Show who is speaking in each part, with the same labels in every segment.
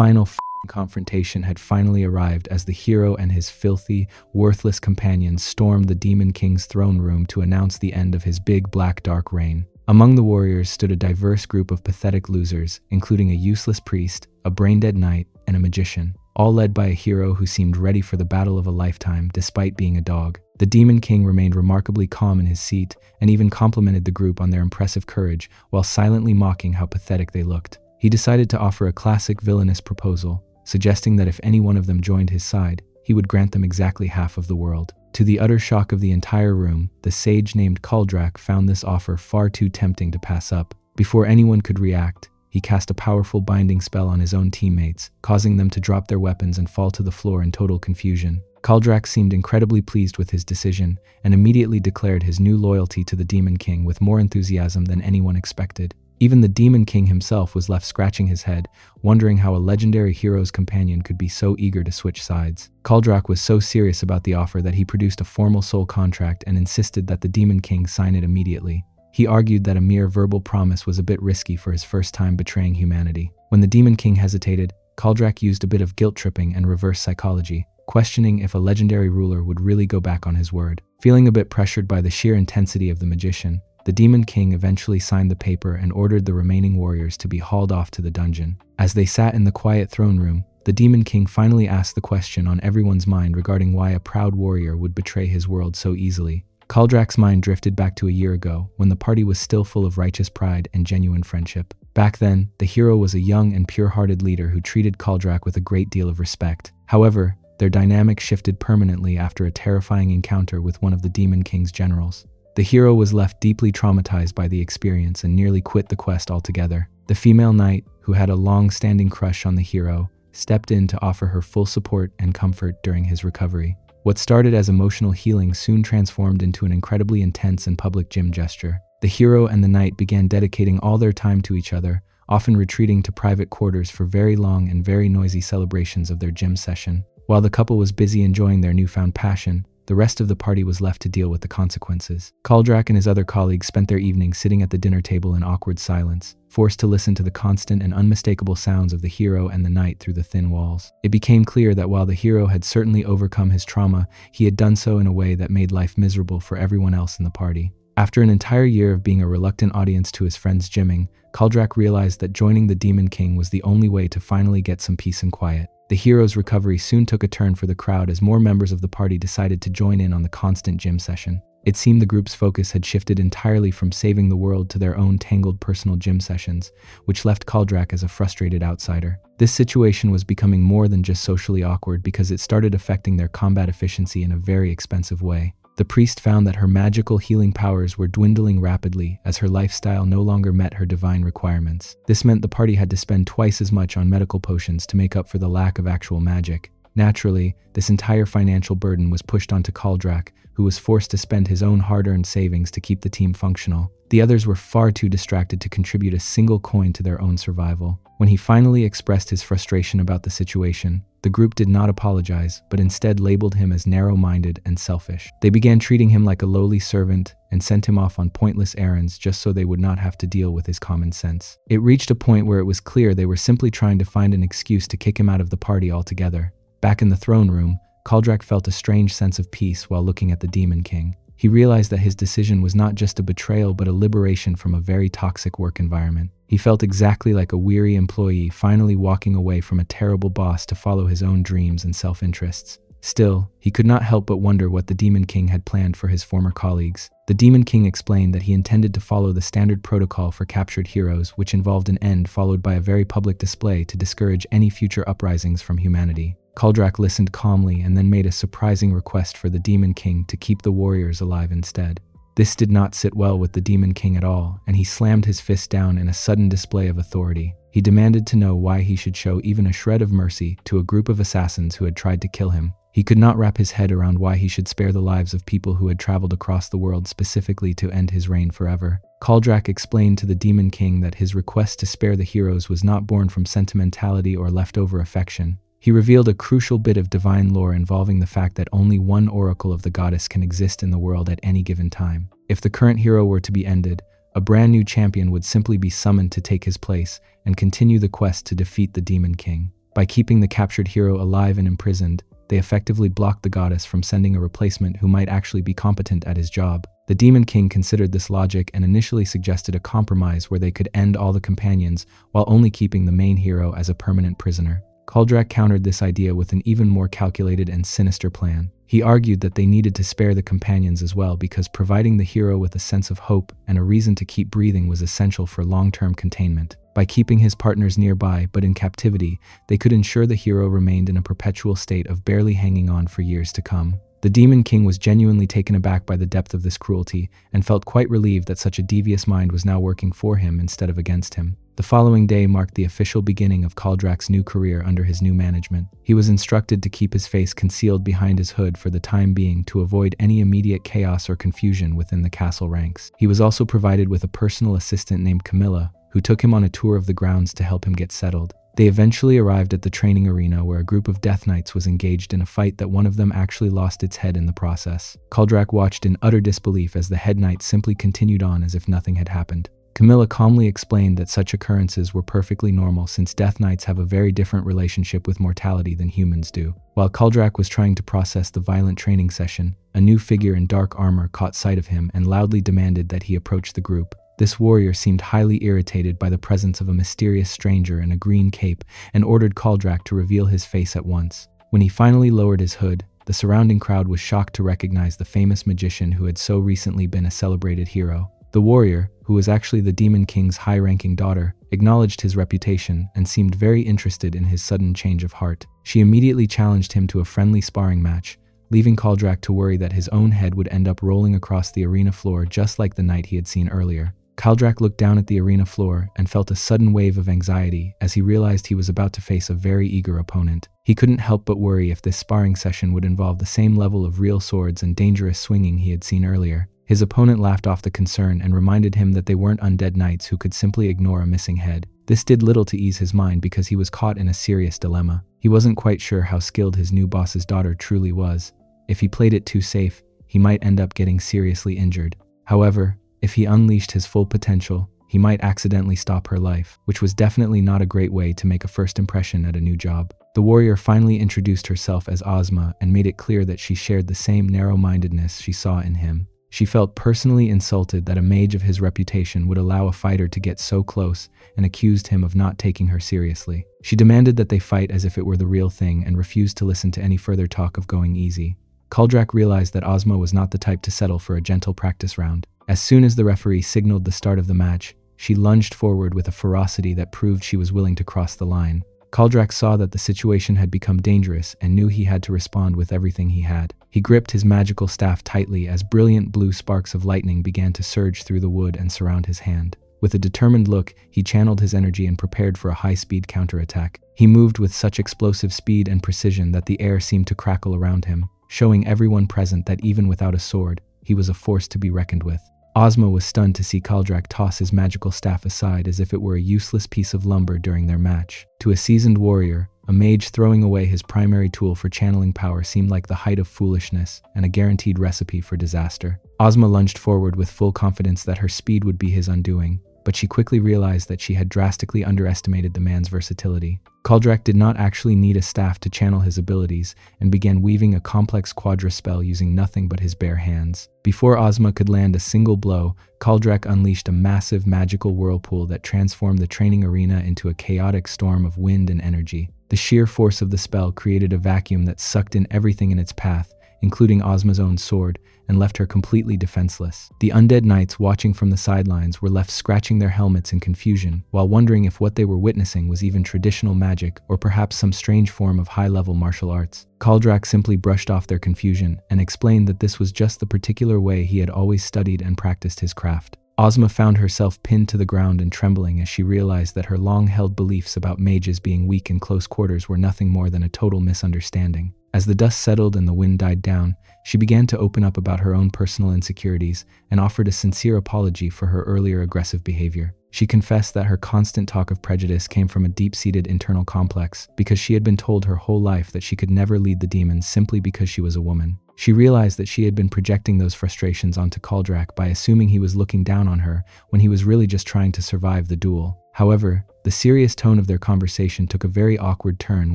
Speaker 1: final confrontation had finally arrived as the hero and his filthy, worthless companions stormed the Demon King's throne room to announce the end of his big black dark reign. Among the warriors stood a diverse group of pathetic losers, including a useless priest, a brain-dead knight, and a magician, all led by a hero who seemed ready for the battle of a lifetime despite being a dog. The Demon King remained remarkably calm in his seat and even complimented the group on their impressive courage while silently mocking how pathetic they looked. He decided to offer a classic villainous proposal, suggesting that if any one of them joined his side, he would grant them exactly half of the world. To the utter shock of the entire room, the sage named Kaldrak found this offer far too tempting to pass up. Before anyone could react, he cast a powerful binding spell on his own teammates, causing them to drop their weapons and fall to the floor in total confusion. Kaldrak seemed incredibly pleased with his decision and immediately declared his new loyalty to the Demon King with more enthusiasm than anyone expected. Even the Demon King himself was left scratching his head, wondering how a legendary hero's companion could be so eager to switch sides. Kaldrak was so serious about the offer that he produced a formal soul contract and insisted that the Demon King sign it immediately. He argued that a mere verbal promise was a bit risky for his first time betraying humanity. When the Demon King hesitated, Kaldrak used a bit of guilt-tripping and reverse psychology, questioning if a legendary ruler would really go back on his word. Feeling a bit pressured by the sheer intensity of the magician, the Demon King eventually signed the paper and ordered the remaining warriors to be hauled off to the dungeon. As they sat in the quiet throne room, the Demon King finally asked the question on everyone's mind regarding why a proud warrior would betray his world so easily. Kaldrak's mind drifted back to a year ago, when the party was still full of righteous pride and genuine friendship. Back then, the hero was a young and pure-hearted leader who treated Kaldrak with a great deal of respect. However, their dynamic shifted permanently after a terrifying encounter with one of the Demon King's generals. The hero was left deeply traumatized by the experience and nearly quit the quest altogether. The female knight, who had a long-standing crush on the hero, stepped in to offer her full support and comfort during his recovery. What started as emotional healing soon transformed into an incredibly intense and public gym gesture. The hero and the knight began dedicating all their time to each other, often retreating to private quarters for very long and very noisy celebrations of their gym session. While the couple was busy enjoying their newfound passion, the rest of the party was left to deal with the consequences. Kaldrak and his other colleagues spent their evening sitting at the dinner table in awkward silence, forced to listen to the constant and unmistakable sounds of the hero and the knight through the thin walls. It became clear that while the hero had certainly overcome his trauma, he had done so in a way that made life miserable for everyone else in the party. After an entire year of being a reluctant audience to his friends' gymming, Kaldrak realized that joining the Demon King was the only way to finally get some peace and quiet. The hero's recovery soon took a turn for the crowd as more members of the party decided to join in on the constant gym session. It seemed the group's focus had shifted entirely from saving the world to their own tangled personal gym sessions, which left Kaldrak as a frustrated outsider. This situation was becoming more than just socially awkward because it started affecting their combat efficiency in a very expensive way. The priest found that her magical healing powers were dwindling rapidly as her lifestyle no longer met her divine requirements. This meant the party had to spend twice as much on medical potions to make up for the lack of actual magic. Naturally, this entire financial burden was pushed onto Kaldrak, who was forced to spend his own hard-earned savings to keep the team functional. The others were far too distracted to contribute a single coin to their own survival. When he finally expressed his frustration about the situation, the group did not apologize, but instead labeled him as narrow-minded and selfish. They began treating him like a lowly servant and sent him off on pointless errands just so they would not have to deal with his common sense. It reached a point where it was clear they were simply trying to find an excuse to kick him out of the party altogether. Back in the throne room, Kaldrak felt a strange sense of peace while looking at the Demon King. He realized that his decision was not just a betrayal but a liberation from a very toxic work environment. He felt exactly like a weary employee finally walking away from a terrible boss to follow his own dreams and self-interests. Still, he could not help but wonder what the Demon King had planned for his former colleagues. The Demon King explained that he intended to follow the standard protocol for captured heroes, which involved an end followed by a very public display to discourage any future uprisings from humanity. Kaldrak listened calmly and then made a surprising request for the Demon King to keep the warriors alive instead. This did not sit well with the Demon King at all, and he slammed his fist down in a sudden display of authority. He demanded to know why he should show even a shred of mercy to a group of assassins who had tried to kill him. He could not wrap his head around why he should spare the lives of people who had traveled across the world specifically to end his reign forever. Kaldrak explained to the Demon King that his request to spare the heroes was not born from sentimentality or leftover affection. He revealed a crucial bit of divine lore involving the fact that only one oracle of the goddess can exist in the world at any given time. If the current hero were to be ended, a brand new champion would simply be summoned to take his place and continue the quest to defeat the Demon King. By keeping the captured hero alive and imprisoned, they effectively blocked the goddess from sending a replacement who might actually be competent at his job. The Demon King considered this logic and initially suggested a compromise where they could end all the companions while only keeping the main hero as a permanent prisoner. Kaldrak countered this idea with an even more calculated and sinister plan. He argued that they needed to spare the companions as well because providing the hero with a sense of hope and a reason to keep breathing was essential for long-term containment. By keeping his partners nearby but in captivity, they could ensure the hero remained in a perpetual state of barely hanging on for years to come. The Demon King was genuinely taken aback by the depth of this cruelty and felt quite relieved that such a devious mind was now working for him instead of against him. The following day marked the official beginning of Kaldrak's new career under his new management. He was instructed to keep his face concealed behind his hood for the time being to avoid any immediate chaos or confusion within the castle ranks. He was also provided with a personal assistant named Camilla, who took him on a tour of the grounds to help him get settled. They eventually arrived at the training arena where a group of Death Knights was engaged in a fight that one of them actually lost its head in the process. Kaldrak watched in utter disbelief as the head knight simply continued on as if nothing had happened. Camilla calmly explained that such occurrences were perfectly normal since Death Knights have a very different relationship with mortality than humans do. While Kaldrak was trying to process the violent training session, a new figure in dark armor caught sight of him and loudly demanded that he approach the group. This warrior seemed highly irritated by the presence of a mysterious stranger in a green cape and ordered Kaldrak to reveal his face at once. When he finally lowered his hood, the surrounding crowd was shocked to recognize the famous magician who had so recently been a celebrated hero. The warrior, who was actually the Demon King's high-ranking daughter, acknowledged his reputation and seemed very interested in his sudden change of heart. She immediately challenged him to a friendly sparring match, leaving Kaldrak to worry that his own head would end up rolling across the arena floor just like the knight he had seen earlier. Kaldrak looked down at the arena floor and felt a sudden wave of anxiety as he realized he was about to face a very eager opponent. He couldn't help but worry if this sparring session would involve the same level of real swords and dangerous swinging he had seen earlier. His opponent laughed off the concern and reminded him that they weren't undead knights who could simply ignore a missing head. This did little to ease his mind because he was caught in a serious dilemma. He wasn't quite sure how skilled his new boss's daughter truly was. If he played it too safe, he might end up getting seriously injured. However, if he unleashed his full potential, he might accidentally stop her life, which was definitely not a great way to make a first impression at a new job. The warrior finally introduced herself as Ozma and made it clear that she shared the same narrow-mindedness she saw in him. She felt personally insulted that a mage of his reputation would allow a fighter to get so close and accused him of not taking her seriously. She demanded that they fight as if it were the real thing and refused to listen to any further talk of going easy. Kaldrak realized that Ozma was not the type to settle for a gentle practice round. As soon as the referee signaled the start of the match, she lunged forward with a ferocity that proved she was willing to cross the line. Kaldrak saw that the situation had become dangerous and knew he had to respond with everything he had. He gripped his magical staff tightly as brilliant blue sparks of lightning began to surge through the wood and surround his hand. With a determined look, he channeled his energy and prepared for a high-speed counterattack. He moved with such explosive speed and precision that the air seemed to crackle around him, showing everyone present that even without a sword, he was a force to be reckoned with. Ozma was stunned to see Kaldrak toss his magical staff aside as if it were a useless piece of lumber during their match. To a seasoned warrior, a mage throwing away his primary tool for channeling power seemed like the height of foolishness and a guaranteed recipe for disaster. Ozma lunged forward with full confidence that her speed would be his undoing, but she quickly realized that she had drastically underestimated the man's versatility. Kaldrak did not actually need a staff to channel his abilities and began weaving a complex quadra spell using nothing but his bare hands. Before Ozma could land a single blow, Kaldrak unleashed a massive magical whirlpool that transformed the training arena into a chaotic storm of wind and energy. The sheer force of the spell created a vacuum that sucked in everything in its path, including Ozma's own sword, and left her completely defenseless. The undead knights watching from the sidelines were left scratching their helmets in confusion, while wondering if what they were witnessing was even traditional magic or perhaps some strange form of high-level martial arts. Kaldrak simply brushed off their confusion and explained that this was just the particular way he had always studied and practiced his craft. Ozma found herself pinned to the ground and trembling as she realized that her long-held beliefs about mages being weak in close quarters were nothing more than a total misunderstanding. As the dust settled and the wind died down, she began to open up about her own personal insecurities and offered a sincere apology for her earlier aggressive behavior. She confessed that her constant talk of prejudice came from a deep-seated internal complex because she had been told her whole life that she could never lead the demons simply because she was a woman. She realized that she had been projecting those frustrations onto Kaldrak by assuming he was looking down on her when he was really just trying to survive the duel. However, The serious tone of their conversation took a very awkward turn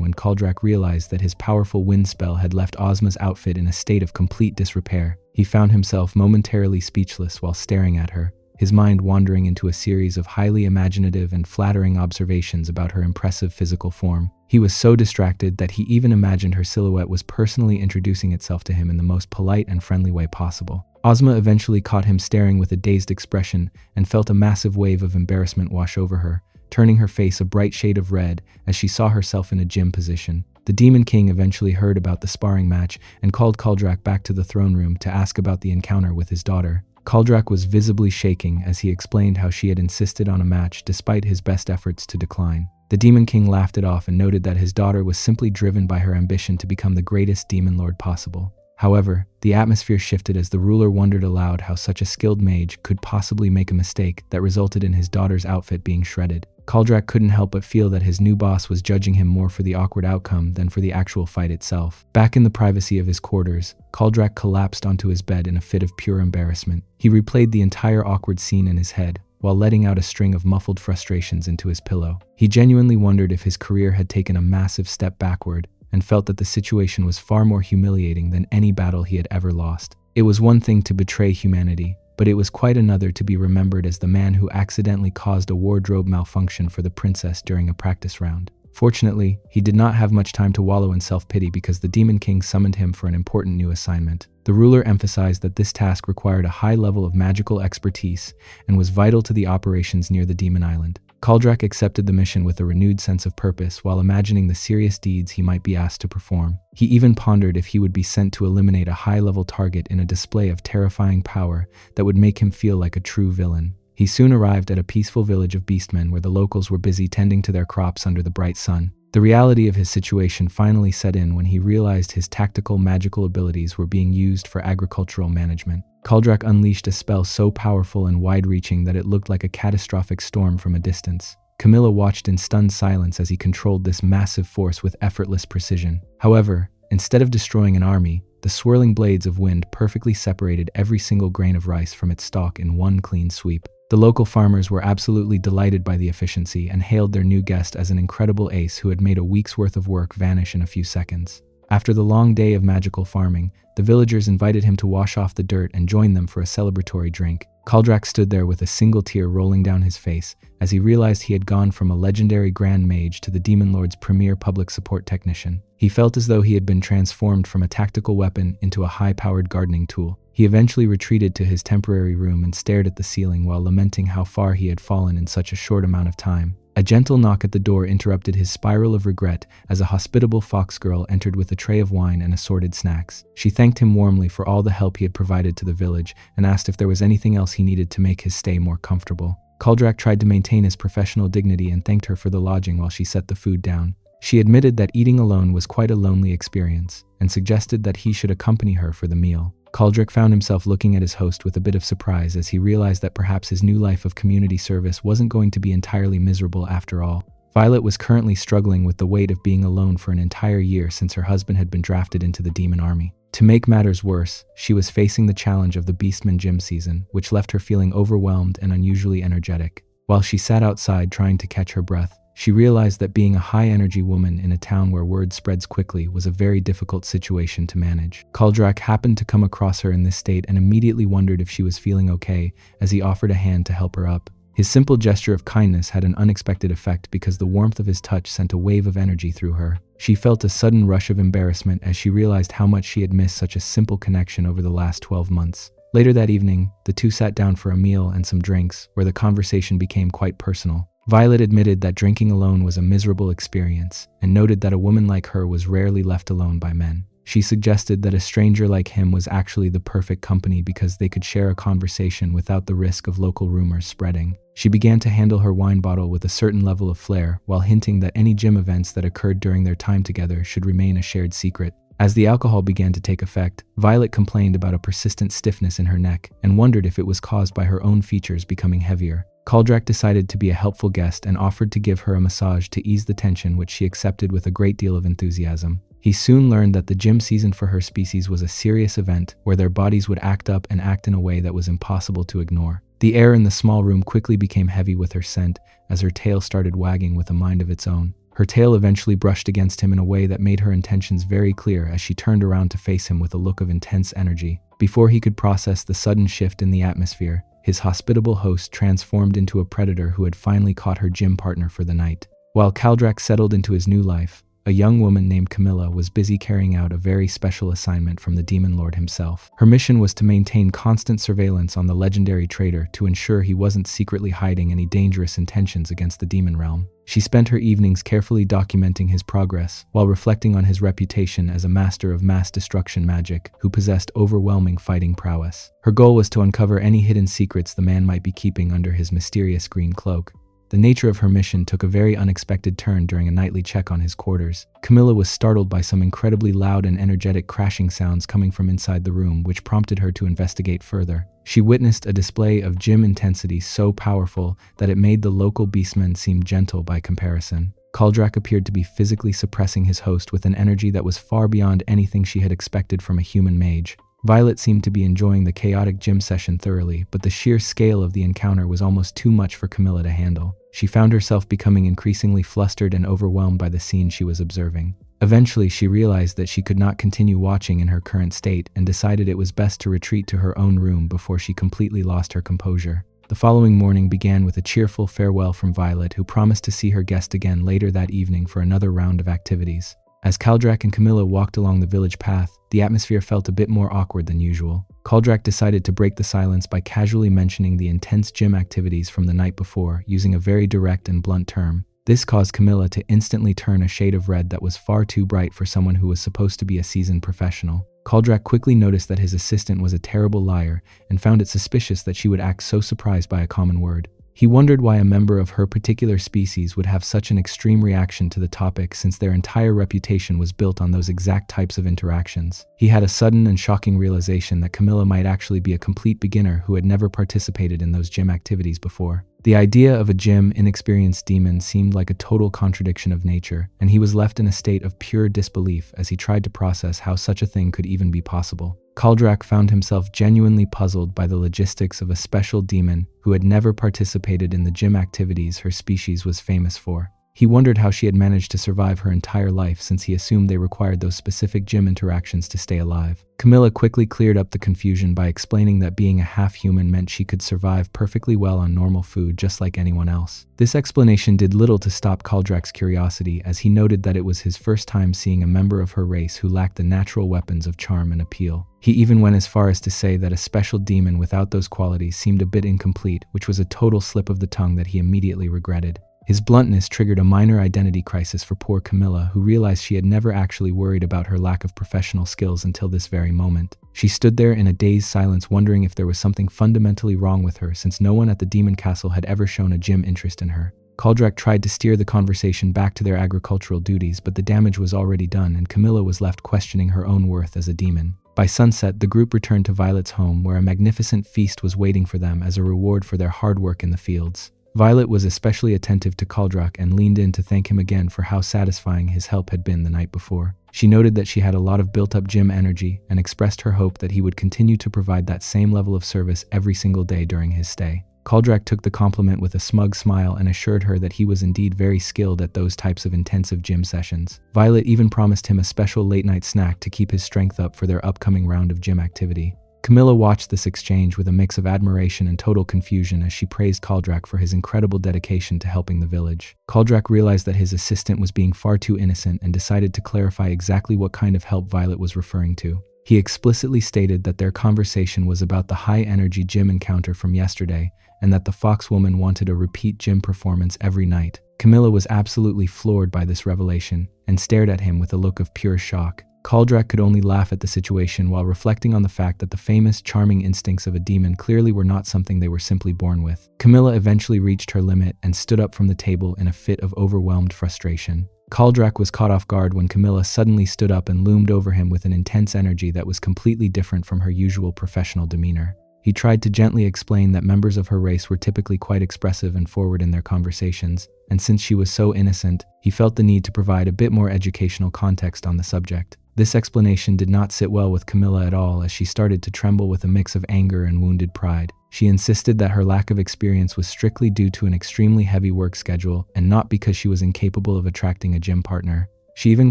Speaker 1: when Kaldrak realized that his powerful wind spell had left Ozma's outfit in a state of complete disrepair. He found himself momentarily speechless while staring at her, his mind wandering into a series of highly imaginative and flattering observations about her impressive physical form. He was so distracted that he even imagined her silhouette was personally introducing itself to him in the most polite and friendly way possible. Ozma eventually caught him staring with a dazed expression and felt a massive wave of embarrassment wash over her, turning her face a bright shade of red as she saw herself in a gym position. The Demon King eventually heard about the sparring match and called Kaldrak back to the throne room to ask about the encounter with his daughter. Kaldrak was visibly shaking as he explained how she had insisted on a match despite his best efforts to decline. The Demon King laughed it off and noted that his daughter was simply driven by her ambition to become the greatest demon lord possible. However, the atmosphere shifted as the ruler wondered aloud how such a skilled mage could possibly make a mistake that resulted in his daughter's outfit being shredded. Kaldrak couldn't help but feel that his new boss was judging him more for the awkward outcome than for the actual fight itself. Back in the privacy of his quarters, Kaldrak collapsed onto his bed in a fit of pure embarrassment. He replayed the entire awkward scene in his head, while letting out a string of muffled frustrations into his pillow. He genuinely wondered if his career had taken a massive step backward, and felt that the situation was far more humiliating than any battle he had ever lost. It was one thing to betray humanity, but it was quite another to be remembered as the man who accidentally caused a wardrobe malfunction for the princess during a practice round. Fortunately, he did not have much time to wallow in self-pity because the Demon King summoned him for an important new assignment. The ruler emphasized that this task required a high level of magical expertise and was vital to the operations near the Demon Island. Kaldrak accepted the mission with a renewed sense of purpose while imagining the serious deeds he might be asked to perform. He even pondered if he would be sent to eliminate a high-level target in a display of terrifying power that would make him feel like a true villain. He soon arrived at a peaceful village of beastmen where the locals were busy tending to their crops under the bright sun. The reality of his situation finally set in when he realized his tactical magical abilities were being used for agricultural management. Kaldrak unleashed a spell so powerful and wide-reaching that it looked like a catastrophic storm from a distance. Camilla watched in stunned silence as he controlled this massive force with effortless precision. However, instead of destroying an army, the swirling blades of wind perfectly separated every single grain of rice from its stalk in one clean sweep. The local farmers were absolutely delighted by the efficiency and hailed their new guest as an incredible ace who had made a week's worth of work vanish in a few seconds. After the long day of magical farming, the villagers invited him to wash off the dirt and join them for a celebratory drink. Kaldrak stood there with a single tear rolling down his face as he realized he had gone from a legendary Grand Mage to the Demon Lord's premier public support technician. He felt as though he had been transformed from a tactical weapon into a high-powered gardening tool. He eventually retreated to his temporary room and stared at the ceiling while lamenting how far he had fallen in such a short amount of time. A gentle knock at the door interrupted his spiral of regret as a hospitable fox girl entered with a tray of wine and assorted snacks. She thanked him warmly for all the help he had provided to the village and asked if there was anything else he needed to make his stay more comfortable. Kaldrak tried to maintain his professional dignity and thanked her for the lodging while she set the food down. She admitted that eating alone was quite a lonely experience and suggested that he should accompany her for the meal. Kaldrak found himself looking at his host with a bit of surprise as he realized that perhaps his new life of community service wasn't going to be entirely miserable after all. Violet was currently struggling with the weight of being alone for an entire year since her husband had been drafted into the demon army. To make matters worse, she was facing the challenge of the Beastman gym season, which left her feeling overwhelmed and unusually energetic. While she sat outside trying to catch her breath, she realized that being a high-energy woman in a town where word spreads quickly was a very difficult situation to manage. Kaldrak happened to come across her in this state and immediately wondered if she was feeling okay as he offered a hand to help her up. His simple gesture of kindness had an unexpected effect because the warmth of his touch sent a wave of energy through her. She felt a sudden rush of embarrassment as she realized how much she had missed such a simple connection over the last 12 months. Later that evening, the two sat down for a meal and some drinks, where the conversation became quite personal. Violet admitted that drinking alone was a miserable experience and noted that a woman like her was rarely left alone by men. She suggested that a stranger like him was actually the perfect company because they could share a conversation without the risk of local rumors spreading. She began to handle her wine bottle with a certain level of flair while hinting that any gym events that occurred during their time together should remain a shared secret. As the alcohol began to take effect, Violet complained about a persistent stiffness in her neck and wondered if it was caused by her own features becoming heavier. Kaldrak decided to be a helpful guest and offered to give her a massage to ease the tension, which she accepted with a great deal of enthusiasm. He soon learned that the gym season for her species was a serious event where their bodies would act up and act in a way that was impossible to ignore. The air in the small room quickly became heavy with her scent as her tail started wagging with a mind of its own. Her tail eventually brushed against him in a way that made her intentions very clear as she turned around to face him with a look of intense energy. Before he could process the sudden shift in the atmosphere, his hospitable host transformed into a predator who had finally caught her gym partner for the night. While Kaldrak settled into his new life, a young woman named Camilla was busy carrying out a very special assignment from the Demon Lord himself. Her mission was to maintain constant surveillance on the legendary trader to ensure he wasn't secretly hiding any dangerous intentions against the demon realm. She spent her evenings carefully documenting his progress, while reflecting on his reputation as a master of mass destruction magic who possessed overwhelming fighting prowess. Her goal was to uncover any hidden secrets the man might be keeping under his mysterious green cloak. The nature of her mission took a very unexpected turn during a nightly check on his quarters. Camilla was startled by some incredibly loud and energetic crashing sounds coming from inside the room, which prompted her to investigate further. She witnessed a display of gym intensity so powerful that it made the local beastmen seem gentle by comparison. Kaldrak appeared to be physically suppressing his host with an energy that was far beyond anything she had expected from a human mage. Violet seemed to be enjoying the chaotic gym session thoroughly, but the sheer scale of the encounter was almost too much for Camilla to handle. She found herself becoming increasingly flustered and overwhelmed by the scene she was observing. Eventually, she realized that she could not continue watching in her current state and decided it was best to retreat to her own room before she completely lost her composure. The following morning began with a cheerful farewell from Violet, who promised to see her guest again later that evening for another round of activities. As Kaldrak and Camilla walked along the village path, the atmosphere felt a bit more awkward than usual. Kaldrak decided to break the silence by casually mentioning the intense gym activities from the night before, using a very direct and blunt term. This caused Camilla to instantly turn a shade of red that was far too bright for someone who was supposed to be a seasoned professional. Kaldrak quickly noticed that his assistant was a terrible liar and found it suspicious that she would act so surprised by a common word. He wondered why a member of her particular species would have such an extreme reaction to the topic, since their entire reputation was built on those exact types of interactions. He had a sudden and shocking realization that Camilla might actually be a complete beginner who had never participated in those gym activities before. The idea of a gym inexperienced demon seemed like a total contradiction of nature, and he was left in a state of pure disbelief as he tried to process how such a thing could even be possible. Kaldrak found himself genuinely puzzled by the logistics of a special demon who had never participated in the gym activities her species was famous for. He wondered how she had managed to survive her entire life, since he assumed they required those specific gym interactions to stay alive. Camilla quickly cleared up the confusion by explaining that being a half-human meant she could survive perfectly well on normal food just like anyone else. This explanation did little to stop Kaldrak's curiosity, as he noted that it was his first time seeing a member of her race who lacked the natural weapons of charm and appeal. He even went as far as to say that a special demon without those qualities seemed a bit incomplete, which was a total slip of the tongue that he immediately regretted. His bluntness triggered a minor identity crisis for poor Camilla, who realized she had never actually worried about her lack of professional skills until this very moment. She stood there in a dazed silence, wondering if there was something fundamentally wrong with her, since no one at the Demon Castle had ever shown a gym interest in her. Kaldrak tried to steer the conversation back to their agricultural duties, but the damage was already done, and Camilla was left questioning her own worth as a demon. By sunset, the group returned to Violet's home, where a magnificent feast was waiting for them as a reward for their hard work in the fields. Violet was especially attentive to Kaldrak and leaned in to thank him again for how satisfying his help had been the night before. She noted that she had a lot of built-up gym energy and expressed her hope that he would continue to provide that same level of service every single day during his stay. Kaldrak took the compliment with a smug smile and assured her that he was indeed very skilled at those types of intensive gym sessions. Violet even promised him a special late-night snack to keep his strength up for their upcoming round of gym activity. Camilla watched this exchange with a mix of admiration and total confusion as she praised Kaldrak for his incredible dedication to helping the village. Kaldrak realized that his assistant was being far too innocent and decided to clarify exactly what kind of help Violet was referring to. He explicitly stated that their conversation was about the high-energy gym encounter from yesterday, and that the fox woman wanted a repeat gym performance every night. Camilla was absolutely floored by this revelation and stared at him with a look of pure shock. Kaldrak could only laugh at the situation while reflecting on the fact that the famous charming instincts of a demon clearly were not something they were simply born with. Camilla eventually reached her limit and stood up from the table in a fit of overwhelmed frustration. Kaldrak was caught off guard when Camilla suddenly stood up and loomed over him with an intense energy that was completely different from her usual professional demeanor. He tried to gently explain that members of her race were typically quite expressive and forward in their conversations, and since she was so innocent, he felt the need to provide a bit more educational context on the subject. This explanation did not sit well with Camilla at all, as she started to tremble with a mix of anger and wounded pride. She insisted that her lack of experience was strictly due to an extremely heavy work schedule and not because she was incapable of attracting a gym partner. She even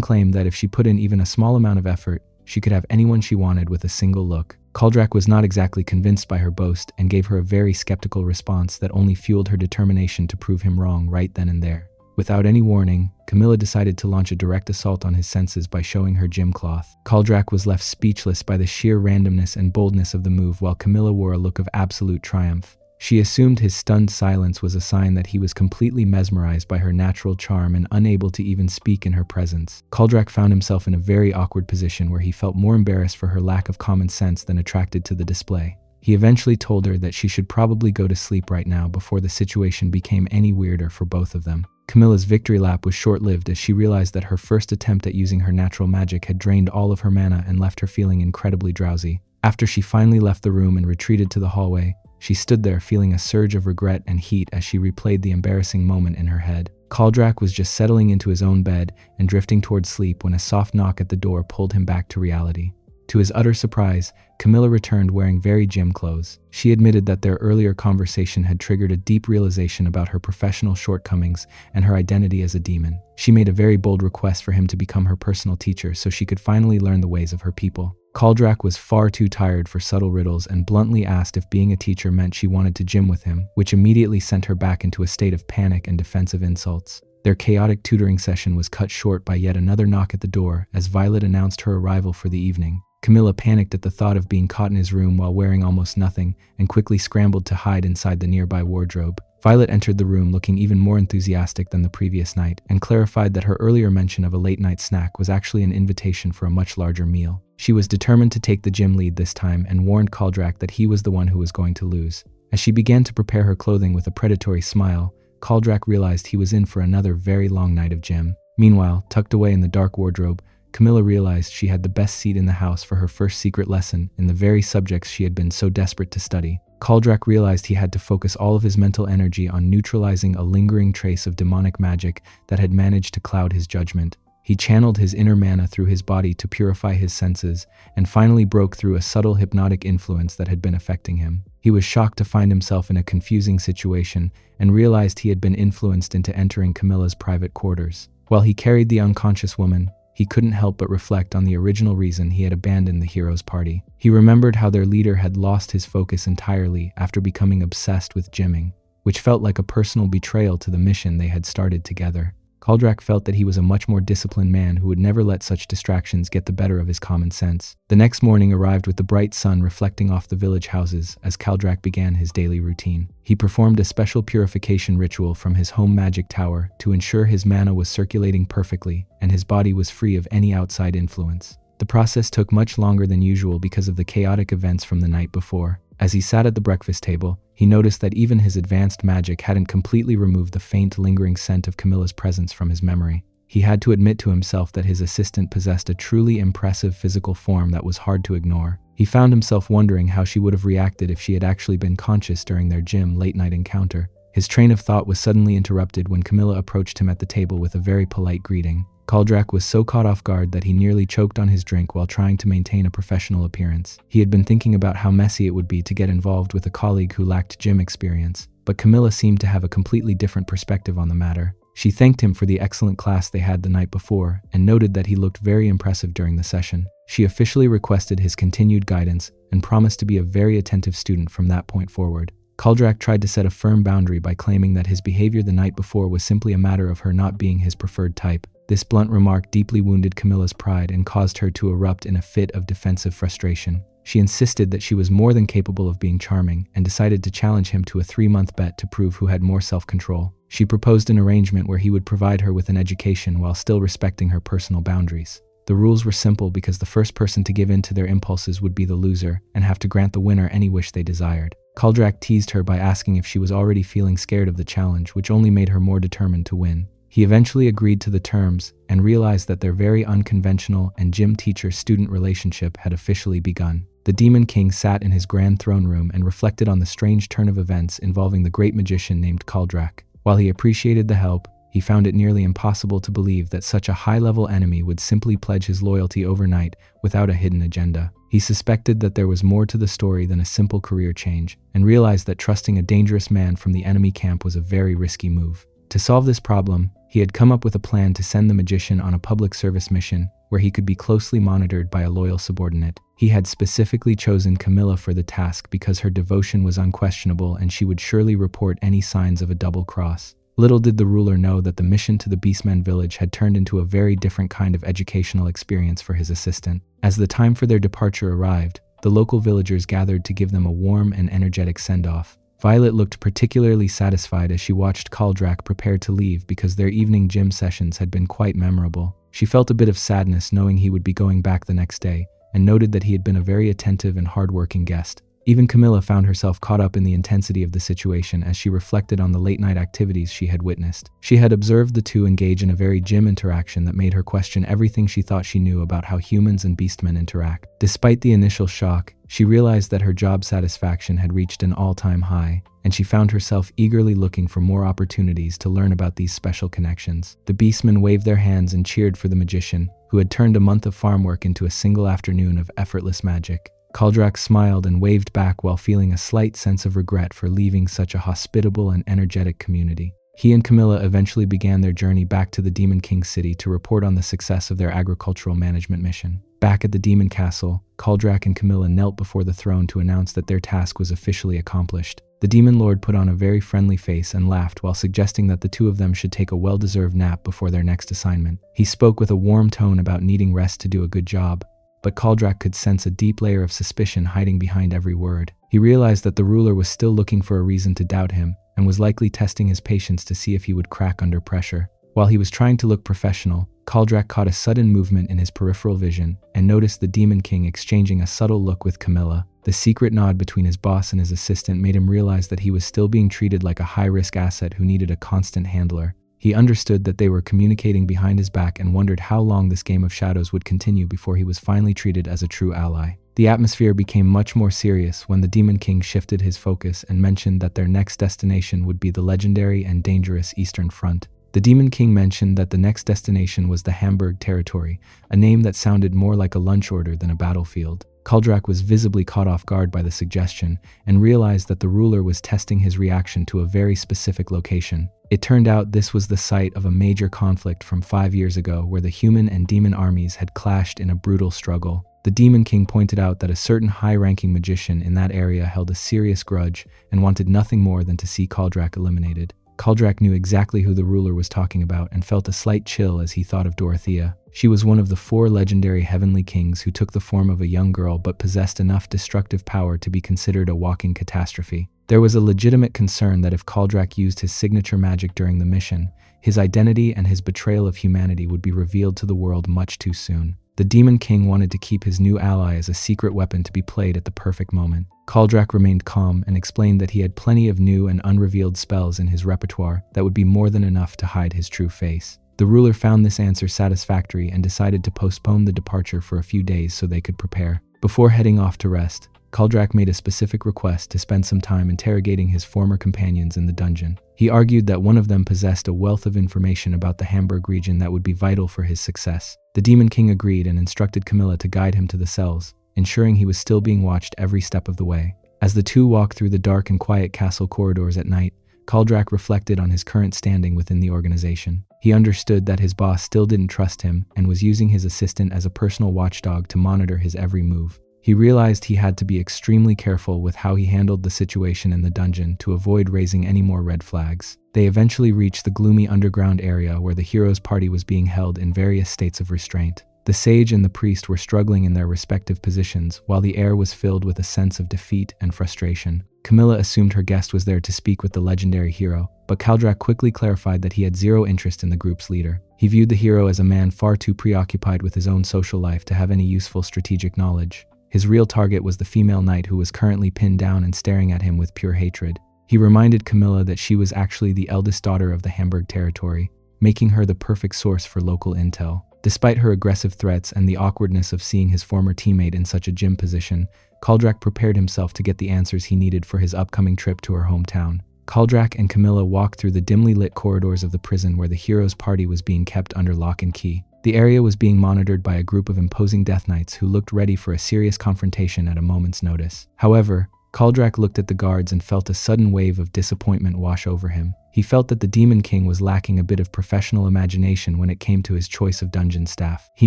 Speaker 1: claimed that if she put in even a small amount of effort, she could have anyone she wanted with a single look. Kaldrak was not exactly convinced by her boast and gave her a very skeptical response that only fueled her determination to prove him wrong right then and there. Without any warning, Camilla decided to launch a direct assault on his senses by showing her gym cloth. Kaldrak was left speechless by the sheer randomness and boldness of the move, while Camilla wore a look of absolute triumph. She assumed his stunned silence was a sign that he was completely mesmerized by her natural charm and unable to even speak in her presence. Kaldrak found himself in a very awkward position where he felt more embarrassed for her lack of common sense than attracted to the display. He eventually told her that she should probably go to sleep right now before the situation became any weirder for both of them. Camilla's victory lap was short-lived as she realized that her first attempt at using her natural magic had drained all of her mana and left her feeling incredibly drowsy. After she finally left the room and retreated to the hallway, she stood there feeling a surge of regret and heat as she replayed the embarrassing moment in her head. Kaldrak was just settling into his own bed and drifting towards sleep when a soft knock at the door pulled him back to reality. To his utter surprise, Camilla returned wearing very gym clothes. She admitted that their earlier conversation had triggered a deep realization about her professional shortcomings and her identity as a demon. She made a very bold request for him to become her personal teacher so she could finally learn the ways of her people. Kaldrak was far too tired for subtle riddles and bluntly asked if being a teacher meant she wanted to gym with him, which immediately sent her back into a state of panic and defensive insults. Their chaotic tutoring session was cut short by yet another knock at the door as Violet announced her arrival for the evening. Camilla panicked at the thought of being caught in his room while wearing almost nothing and quickly scrambled to hide inside the nearby wardrobe. Violet entered the room looking even more enthusiastic than the previous night and clarified that her earlier mention of a late-night snack was actually an invitation for a much larger meal. She was determined to take the gym lead this time and warned Kaldrak that he was the one who was going to lose. As she began to prepare her clothing with a predatory smile, Kaldrak realized he was in for another very long night of gym. Meanwhile, tucked away in the dark wardrobe, Camilla realized she had the best seat in the house for her first secret lesson in the very subjects she had been so desperate to study. Kaldrak realized he had to focus all of his mental energy on neutralizing a lingering trace of demonic magic that had managed to cloud his judgment. He channeled his inner mana through his body to purify his senses and finally broke through a subtle hypnotic influence that had been affecting him. He was shocked to find himself in a confusing situation and realized he had been influenced into entering Camilla's private quarters. While he carried the unconscious woman, he couldn't help but reflect on the original reason he had abandoned the hero's party. He remembered how their leader had lost his focus entirely after becoming obsessed with gymming, which felt like a personal betrayal to the mission they had started together. Kaldrak felt that he was a much more disciplined man who would never let such distractions get the better of his common sense. The next morning arrived with the bright sun reflecting off the village houses as Kaldrak began his daily routine. He performed a special purification ritual from his home magic tower to ensure his mana was circulating perfectly and his body was free of any outside influence. The process took much longer than usual because of the chaotic events from the night before. As he sat at the breakfast table, he noticed that even his advanced magic hadn't completely removed the faint, lingering scent of Camilla's presence from his memory. He had to admit to himself that his assistant possessed a truly impressive physical form that was hard to ignore. He found himself wondering how she would have reacted if she had actually been conscious during their gym late-night encounter. His train of thought was suddenly interrupted when Camilla approached him at the table with a very polite greeting. Kaldrak was so caught off guard that he nearly choked on his drink while trying to maintain a professional appearance. He had been thinking about how messy it would be to get involved with a colleague who lacked gym experience, but Camilla seemed to have a completely different perspective on the matter. She thanked him for the excellent class they had the night before and noted that he looked very impressive during the session. She officially requested his continued guidance and promised to be a very attentive student from that point forward. Kaldrak tried to set a firm boundary by claiming that his behavior the night before was simply a matter of her not being his preferred type. This blunt remark deeply wounded Camilla's pride and caused her to erupt in a fit of defensive frustration. She insisted that she was more than capable of being charming and decided to challenge him to a 3-month bet to prove who had more self-control. She proposed an arrangement where he would provide her with an education while still respecting her personal boundaries. The rules were simple because the first person to give in to their impulses would be the loser and have to grant the winner any wish they desired. Kaldrak teased her by asking if she was already feeling scared of the challenge, which only made her more determined to win. He eventually agreed to the terms and realized that their very unconventional and gym teacher-student relationship had officially begun. The Demon King sat in his grand throne room and reflected on the strange turn of events involving the great magician named Kaldrak. While he appreciated the help, he found it nearly impossible to believe that such a high-level enemy would simply pledge his loyalty overnight without a hidden agenda. He He suspected that there was more to the story than a simple career change, and realized that trusting a dangerous man from the enemy camp was a very risky move. To solve this problem, he had come up with a plan to send the magician on a public service mission where he could be closely monitored by a loyal subordinate. He had specifically chosen Camilla for the task because her devotion was unquestionable and she would surely report any signs of a double cross. Little did the ruler know that the mission to the Beastmen village had turned into a very different kind of educational experience for his assistant. As the time for their departure arrived, the local villagers gathered to give them a warm and energetic send-off. Violet looked particularly satisfied as she watched Kaldrak prepare to leave because their evening gym sessions had been quite memorable. She felt a bit of sadness knowing he would be going back the next day, and noted that he had been a very attentive and hardworking guest. Even Camilla found herself caught up in the intensity of the situation as she reflected on the late-night activities she had witnessed. She had observed the two engage in a very gym interaction that made her question everything she thought she knew about how humans and beastmen interact. Despite the initial shock, she realized that her job satisfaction had reached an all-time high, and she found herself eagerly looking for more opportunities to learn about these special connections. The beastmen waved their hands and cheered for the magician, who had turned a month of farm work into a single afternoon of effortless magic. Kaldrak smiled and waved back while feeling a slight sense of regret for leaving such a hospitable and energetic community. He and Camilla eventually began their journey back to the Demon King's city to report on the success of their agricultural management mission. Back at the Demon Castle, Kaldrak and Camilla knelt before the throne to announce that their task was officially accomplished. The Demon Lord put on a very friendly face and laughed while suggesting that the two of them should take a well-deserved nap before their next assignment. He spoke with a warm tone about needing rest to do a good job, but Kaldrak could sense a deep layer of suspicion hiding behind every word. He realized that the ruler was still looking for a reason to doubt him, and was likely testing his patience to see if he would crack under pressure. While he was trying to look professional, Kaldrak caught a sudden movement in his peripheral vision, and noticed the Demon King exchanging a subtle look with Camilla. The secret nod between his boss and his assistant made him realize that he was still being treated like a high-risk asset who needed a constant handler. He understood that they were communicating behind his back and wondered how long this game of shadows would continue before he was finally treated as a true ally. The atmosphere became much more serious when the Demon King shifted his focus and mentioned that their next destination would be the legendary and dangerous Eastern Front. The Demon King mentioned that the next destination was the Hamburg territory, a name that sounded more like a lunch order than a battlefield. Kaldrak was visibly caught off guard by the suggestion and realized that the ruler was testing his reaction to a very specific location. It turned out this was the site of a major conflict from 5 years ago where the human and demon armies had clashed in a brutal struggle. The Demon King pointed out that a certain high-ranking magician in that area held a serious grudge and wanted nothing more than to see Kaldrak eliminated. Kaldrak knew exactly who the ruler was talking about and felt a slight chill as he thought of Dorothea. She was one of the 4 legendary heavenly kings who took the form of a young girl but possessed enough destructive power to be considered a walking catastrophe. There was a legitimate concern that if Kaldrak used his signature magic during the mission, his identity and his betrayal of humanity would be revealed to the world much too soon. The Demon King wanted to keep his new ally as a secret weapon to be played at the perfect moment. Kaldrak remained calm and explained that he had plenty of new and unrevealed spells in his repertoire that would be more than enough to hide his true face. The ruler found this answer satisfactory and decided to postpone the departure for a few days so they could prepare. Before heading off to rest, Kaldrak made a specific request to spend some time interrogating his former companions in the dungeon. He argued that one of them possessed a wealth of information about the Hamburg region that would be vital for his success. The Demon King agreed and instructed Camilla to guide him to the cells, ensuring he was still being watched every step of the way. As the two walked through the dark and quiet castle corridors at night, Kaldrak reflected on his current standing within the organization. He understood that his boss still didn't trust him and was using his assistant as a personal watchdog to monitor his every move. He realized he had to be extremely careful with how he handled the situation in the dungeon to avoid raising any more red flags. They eventually reached the gloomy underground area where the hero's party was being held in various states of restraint. The sage and the priest were struggling in their respective positions, while the air was filled with a sense of defeat and frustration. Camilla assumed her guest was there to speak with the legendary hero, but Kaldrak quickly clarified that he had zero interest in the group's leader. He viewed the hero as a man far too preoccupied with his own social life to have any useful strategic knowledge. His real target was the female knight who was currently pinned down and staring at him with pure hatred. He reminded Camilla that she was actually the eldest daughter of the Hamburg territory, making her the perfect source for local intel. Despite her aggressive threats and the awkwardness of seeing his former teammate in such a gym position, Kaldrak prepared himself to get the answers he needed for his upcoming trip to her hometown. Kaldrak and Camilla walked through the dimly lit corridors of the prison where the hero's party was being kept under lock and key. The area was being monitored by a group of imposing Death Knights who looked ready for a serious confrontation at a moment's notice. However, Kaldrak looked at the guards and felt a sudden wave of disappointment wash over him. He felt that the Demon King was lacking a bit of professional imagination when it came to his choice of dungeon staff. He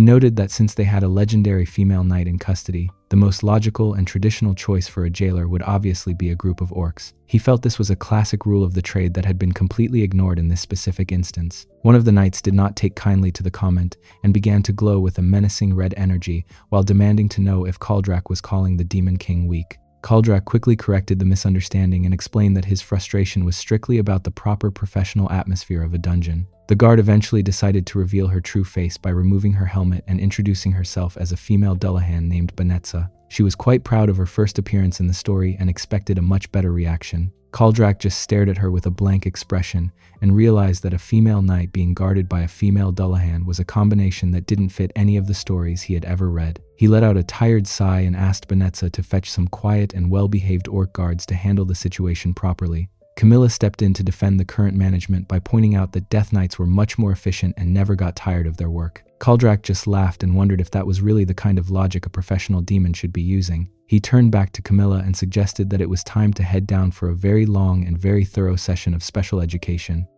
Speaker 1: noted that since they had a legendary female knight in custody, the most logical and traditional choice for a jailer would obviously be a group of orcs. He felt this was a classic rule of the trade that had been completely ignored in this specific instance. One of the knights did not take kindly to the comment and began to glow with a menacing red energy while demanding to know if Kaldrak was calling the Demon King weak. Kaldrak quickly corrected the misunderstanding and explained that his frustration was strictly about the proper professional atmosphere of a dungeon. The guard eventually decided to reveal her true face by removing her helmet and introducing herself as a female Dullahan named Banetza. She was quite proud of her first appearance in the story and expected a much better reaction. Kaldrak just stared at her with a blank expression and realized that a female knight being guarded by a female Dullahan was a combination that didn't fit any of the stories he had ever read. He let out a tired sigh and asked Banetza to fetch some quiet and well-behaved orc guards to handle the situation properly. Camilla stepped in to defend the current management by pointing out that Death Knights were much more efficient and never got tired of their work. Kaldrak just laughed and wondered if that was really the kind of logic a professional demon should be using. He turned back to Camilla and suggested that it was time to head down for a very long and very thorough session of special education.